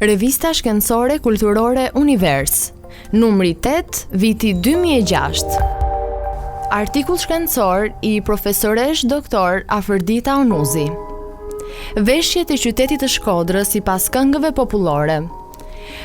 Revista shkencore kulturore Univers, numri 8, viti 2006. Artikull shkencor i profesoresh doktor Afërdita Unuzi. Veshjet e qytetit të Shkodrës sipas këngëve popullore.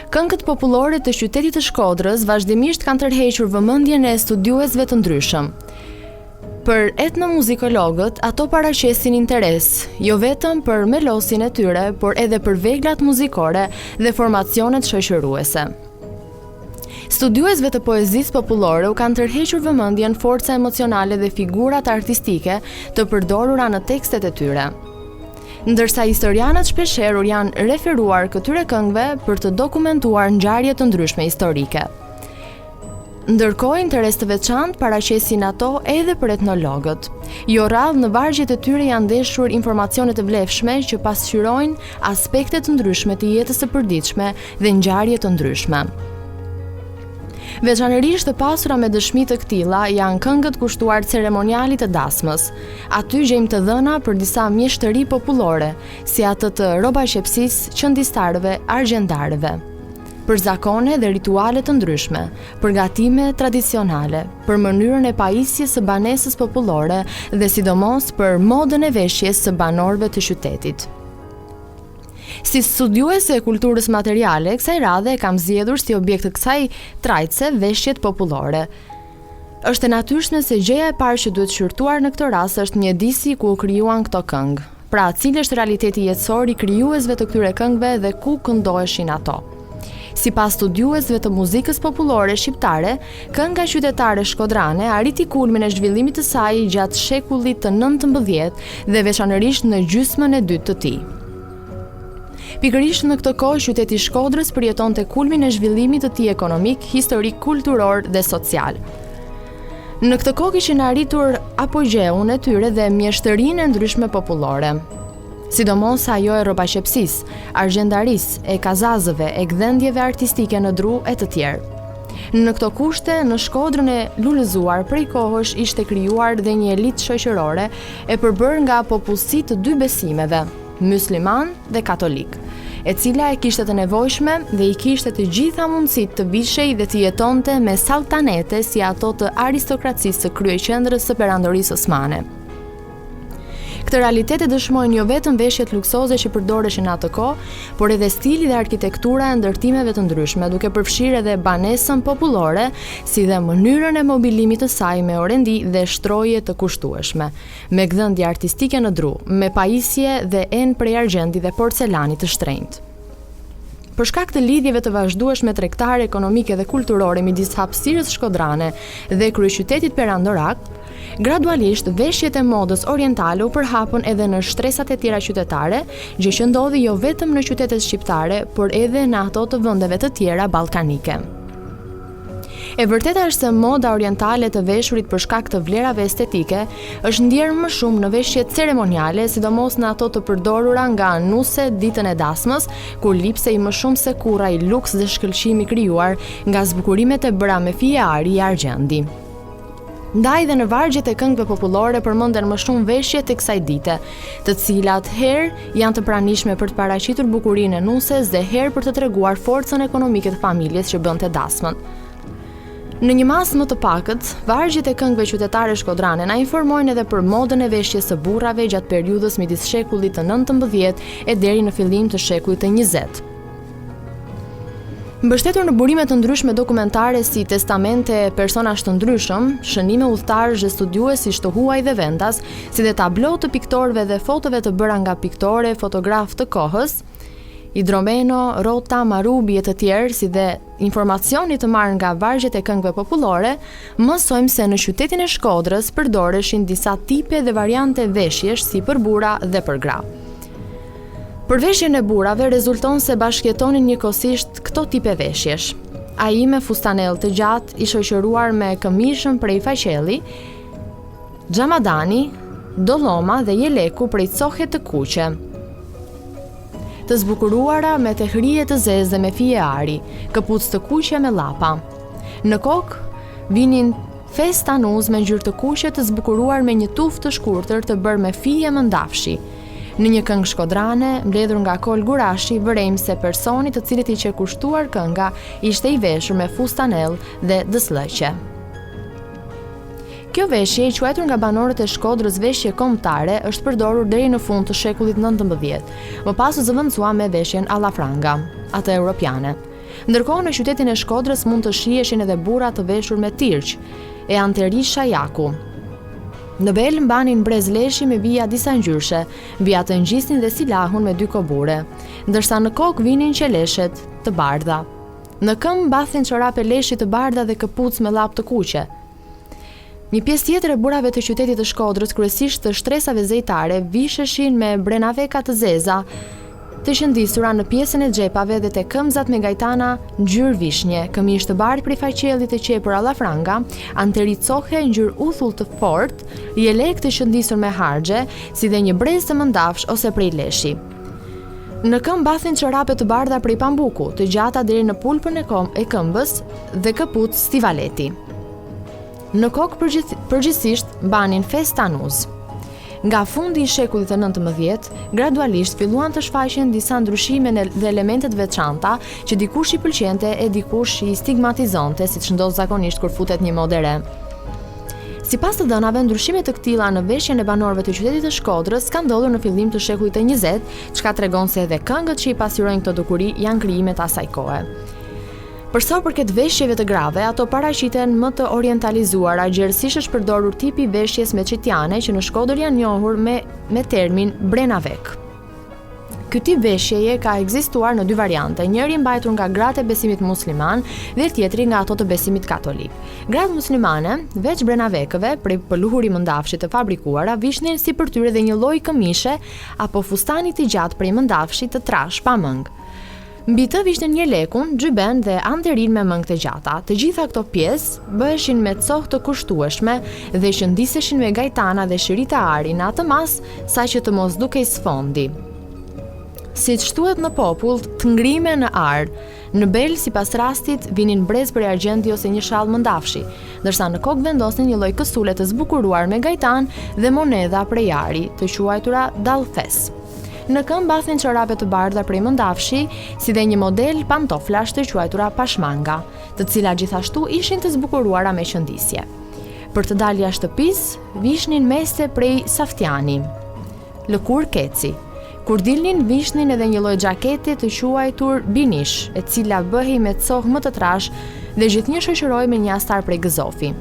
Këngët popullore të qytetit të Shkodrës vazhdimisht kanë tërhequr vëmendjen e studiuesve të ndryshëm. Për etnomuzikologët, ato paraqesin interes, jo vetëm për melosin e tyre, por edhe për veglat muzikore dhe formacionet shoqëruese. Studiuesve të poezisë popullore u kanë tërhequr vëmendjen forca emocionale dhe figurat artistike të përdorura në tekstet e tyre. Ndërsa historianët shpeshherë janë referuar këtyre këngëve për të dokumentuar ngjarje të ndryshme historike. Ndërkohë, interes të veçantë paraqesin ato edhe për etnologët. Jo rrallë në vargjet e tyre janë ndeshur informacione të vlefshme që pasqyrojnë aspekte të ndryshme të jetës së përditshme dhe ngjarje të ndryshme. Veçanërisht të pasura me dëshmi të këtilla janë këngët kushtuar ceremonialit të dasmës. Aty gjejmë të dhëna për disa mjeshtëri popullore, si atë të robaqepsisë, qëndistarëve, argjendarëve. Për zakone dhe rituale të ndryshme, për gatime tradicionale, për mënyrën e pajisjes së banesës popullore dhe sidomos për modën e veshjes së banorëve të qytetit. Si studiuese e kulturës materiale, kësaj radhe kam zgjedhur si objekt të kësaj trajtëse veshjet popullore. Është e natyrshme se gjëja e parë që duhet shqyrtuar në këtë rast është mjedisi ku u krijuan këto këngë. Pra, cili është realiteti jetësor i krijuesve të këtyre këngëve dhe ku këndoheshin ato. Sipas studiuesve të muzikës popullore shqiptare, kënga qytetare shkodrane arriti kulmin e zhvillimit të saj gjatë shekullit të 19 dhe veçanërisht në gjysmën e dytë të tij. Pikërisht në këtë kohë qyteti i Shkodrës përjetonte kulmin e zhvillimit të tij ekonomik, historik, kulturor dhe social. Në këtë kohë kishin arritur apogjeun e tyre dhe mjeshtërinë e ndryshme popullore. Sidomos ajo e robaqepsisë, argjendarisë, e kazazëve, e gdhendjeve artistike në dru e të tjerë. Në këto kushte, në Shkodrën e lulëzuar prej kohësh ishte krijuar dhe një elitë shoqërore e përbërë nga popullsi të dy besimeve, musliman dhe katolik, e cila e kishte të nevojshme dhe i kishte të gjitha mundësitë të vishej dhe të jetonte me saltanete si ato të aristokracisë së kryeqendrës së perandorisë osmane. Këtë realitet e dëshmojnë jo vetëm veshjet luksoze që përdoreshin atë kohë, por edhe stili dhe arkitektura e ndërtimeve të ndryshme, duke përfshirë edhe banesën popullore, si dhe mënyrën e mobilimit të saj me orendi dhe shtroje të kushtueshme, me gdhendje artistike në dru, me pajisje dhe enë prej argjendi dhe porcelanit të shtrenjtë. Për shkak të lidhjeve të vazhdueshme tregtare, ekonomike dhe kulturore midis hapësirës shkodrane dhe kryeqytetit perandorak, gradualisht veshjet e modës orientale u përhapën edhe në shtresat e tjera qytetare, gjë që ndodhi jo vetëm në qytetet shqiptare, por edhe në ato të vendeve të tjera ballkanike. E vërteta është se moda orientale të veshurit për shkak të vlerave estetike është ndjerë më shumë në veshjet ceremoniale, sidomos në ato të përdorura nga nuse ditën e dasmës, kur lipsej më shumë se kurraj luks dhe shkëlqimi krijuar nga zbukurimet e bëra me fije ari i argjendi. Ndaj dhe në vargjet e këngëve popullore përmenden më shumë veshjet e kësaj dite, të cilat herë janë të pranishme për të paraqitur bukurinë e nuses dhe herë për të treguar forcën ekonomike të familjes që bënte dasmën. Në një mas më të pakët, vargjet e këngëve qytetare shkodrane na informojnë edhe për modën e veshjes së burrave gjatë periudhës midis shekullit të 19 e deri në fillim të shekullit të 20. Mbështetur në burime të ndryshme dokumentare si testamente personazh të ndryshëm, shënime udhëtarësh dhe studiuesish të huaj dhe vendas, si dhe tablo të piktorëve dhe fotove të bëra nga piktore, fotograf të kohës, Idromeno, Rota, Marubi e të tjerë, si dhe informacioni të marrë nga vargjet e këngëve popullore, mësojmë se në qytetin e Shkodrës përdoreshin disa tipe dhe variante veshjesh si për burra dhe për gra. Për veshjen e burrave rezulton se bashkëjetonin njëkohësisht këto tipe veshjesh. Ai me fustanell të gjatë i shoqëruar me këmishën prej faqelli, xhamadani, dolloma dhe jeleku prej cohe të kuqe, të zbukuruara me tehrije të zezë dhe me fije ari, këpucë të kuqe me llapa. Në kokë vinin festanuz me ngjyrë të kuqe të zbukuruar me një tuftë të shkurtër të bërë me fije mëndafshi. Në një këngë shkodrane, mbledhur nga Kol Gurashi, vërejmë se personi të cilit i që kushtuar kënga ishte i veshur me fustanell dhe dëslëqe. Kjo veshje, i quajtur nga banorët e Shkodrës veshje kombëtare, është përdorur deri në fund të shekullit 19, më pas u zëvendësua me veshjen alla franga, atë europiane. Ndërkohë në qytetin e Shkodrës mund të shiheshin edhe burra të veshur me tirq, e anteri shajaku. Në bel mbanin brezleshi me vija disa ngjyrshe, mbi atë ngjisnin dhe silahun me 2 kobure, ndërsa në kokë vinin qeleshet të bardha. Në këmbë mbathin çorape leshi të bardha dhe këpucë me llap të kuqe. Një pjesë tjetër e burrave të qytetit të Shkodrës, kryesisht të shtresave zejtare, visheshin me brenaveka të zeza, të qëndisura në pjesën e xhepave dhe te këmbëzat me gajtana ngjyrë vishnje, këmishë të bardhë prej faqellit të qepur alla franga, anteri cohe ngjyrë uthull të fortë, jelek të qëndisur me harxhe, si dhe një brez të mëndafsh ose prej leshi. Në këmbë mbathin çorape të bardha prej pambuku, të gjata deri në pulpën e këmbës dhe këpucë stivaleti. Në kokë përgjithsisht mbanin festanuz. Nga fundi i shekullit të 19, gradualisht filluan të shfaqen disa ndryshime dhe elemente të veçanta që dikush i pëlqente e dikush i stigmatizonte, siç ndodh zakonisht kur futet një modë e re. Sipas të dhënave, ndryshime të këtilla në veshjen e banorëve të qytetit të Shkodrës ka ndodhur në fillim të shekullit të 20, çka tregon se edhe këngët që i pasqyrojnë këtë dukuri janë krijimet e asaj kohe. Për sa përket veshjeve të grave, ato paraqiten më të orientalizuara, gjerësisht është përdorur tipi veshjes meçitiane që në Shkodër janë njohur me termin brenavek. Ky tip veshjeje ka ekzistuar në 2 variante, njëri mbajtur nga gratë e besimit musliman dhe tjetri nga ato të besimit katolik. Gratë muslimane, veç brenavekëve, prej pëlluhuri mëndafshit të fabrikuara, vishnin si për tyre dhe një lloj këmishe apo fustani të gjatë prej mëndafshit të trash pa mëng. Mbi të vishnin një lekun, xhyben dhe anterin me mëngë të gjata. Të gjitha këto pjesë bëheshin me cohë të kushtueshme dhe qëndiseshin me gajtana dhe shirita ari në atë mas, saqë të mos dukej sfondi. Siç thuhet në popull, të ngrime në ar. Në bel, sipas rastit, vinin brez prej argjendi ose një shall mëndafshi, ndërsa në kokë vendosnin një lloj kësule të zbukuruar me gajtan dhe monedha prej ari, të quajtura dallthes. Në këmbë mbathin çorape të bardha prej mëndafshi, si dhe një model pantoflash të quajtura pashmanga, të cilat gjithashtu ishin të zbukuruara me qëndisje. Për të dalë jashtë shtëpisë, vishnin meste prej saftiani, lëkur keci. Kur dilnin, vishnin edhe një lloj xhakete të quajtur binish, e cila bëhej me cohë më të trash dhe gjithnjë shoqëroi me një astar prej gëzofi.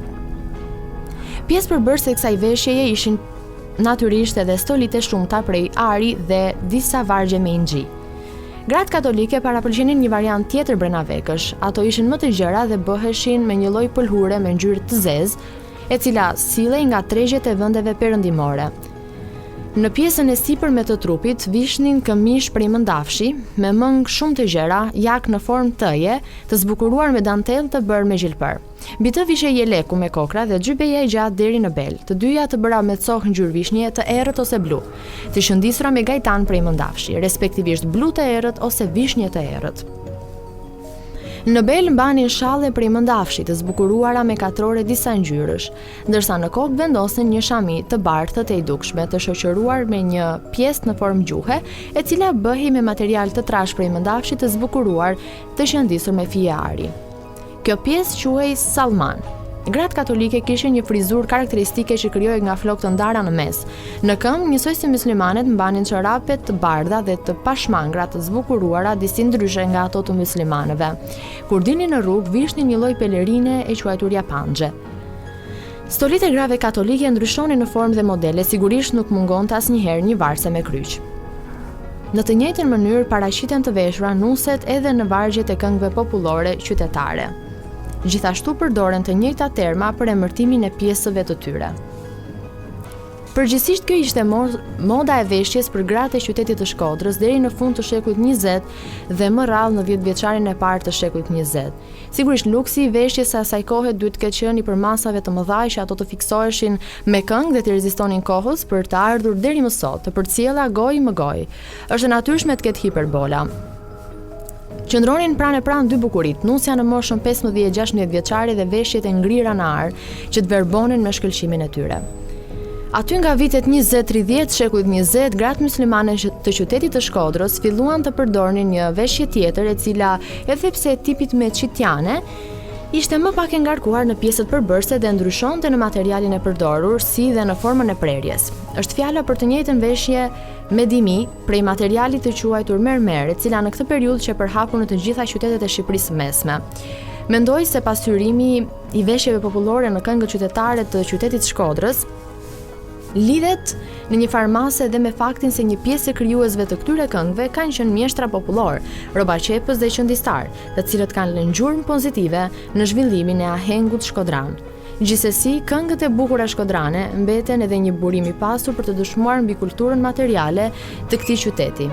Pjesë përbërëse e kësaj veshjeje ishin natyrisht edhe stolite shumta prej ari dhe disa vargje me ingji. Gratë katolike parapëlqenin një variant tjetër brenavekësh. Ato ishin më të gjera dhe bëheshin me një lloj pëlhure me ngjyrë të zezë, e cila sillej nga tregjet e vendeve perëndimore. Në pjesën e sipërme të trupit vishnin këmish prej mëndafshi, me mëngë shumë të gjera, jak në formë tëje, të zbukuruar me dantel të bërë me gjilpër. Mbi të vishe jeleku me kokra dhe xhybeja e gjatë deri në bel, të dyja të bëra me cohë ngjyrë vishnje të errët ose blu, të shëndisura me gajtan prej mëndafshi, respektivisht blu të errët ose vishnje të errët. Në bel mbanin shalle prej mëndafshit të zbukuruara me katrore disa ngjyrësh, ndërsa në kokë vendosin një shami të bardhë të i dukshme të shoqëruar me një pjesë në formë gjuhe, e cila bëhej me material të trash prej mëndafshit të zbukuruar të qëndisur me fije ari. Kjo pjesë quhej salman. Gratë katolike kishin një frizurë karakteristike që krijohej nga flokë të ndara në mes. Në këmbë, njësoj si muslimanet mbanin çorape të bardha dhe të pashmangra të zbukuruara disi ndryshe nga ato të muslimanëve. Kur dilnin në rrugë, vishnin një lloj pelerine e quajtur japanxhe. Stolit e grave katolike ndryshonin në formë dhe modele, sigurisht nuk mungonte asnjëherë një varse me kryq. Në të njëjtën mënyrë paraqiten të veshura nuset edhe në vargjet e këngëve popullore qytetare. Gjithashtu përdoren të njëjta terma për emërtimin e pjesëve të tyre. Përgjithsisht kjo ishte moda e veshjes për gratë e qytetit të Shkodrës deri në fund të shekullit 20 dhe më rrallë në 10-vjeçarin e parë të shekullit 20. Sigurisht luksi i veshjes së asaj kohe duhet të ketë qenë për masave të mëdha që ato të fiksoheshin me këngë dhe të rezistonin kohës për të ardhur deri më sot, të përcjella gojë më gojë. Është e natyrshme të ketë hiperbola. Qëndronin pranë dy bukurit, nusja në moshën 15-16 vjeçare dhe veshjet e ngrira në ar, që të verbonin me shkëlqimin e tyre. Aty nga vitet 20-30 shekullit 20, gratë myslimane të qytetit të Shkodrës filluan të përdornin një veshje tjetër e cila, edhe pse tipit me qitjane, ishte më pak e ngarkuar në pjesët përbërëse dhe ndryshonte në materialin e përdorur, si dhe në formën e prerjes. Është fjala për të njëjtën veshje me dimi prej materialit të quajtur mermer, e cila në këtë periudhë që përhapur në të gjitha qytetet e Shqipërisë mesme. Mendoj se pas hyrimi i veshjeve popullore në këngët qytetare të qytetit Shkodrës lidhet në një farmase dhe me faktin se një pjesë e krijuesve të këtyre këngëve kanë qenë mjeshtra popullor, roba qepës dhe qëndistar, të cilët kanë lënë gjurmë pozitive në zhvillimin e ahengut shkodran. Gjithsesi, këngët e bukura shkodrane mbeten edhe një burim i pasur për të dëshmuar mbi kulturën materiale të këtij qyteti.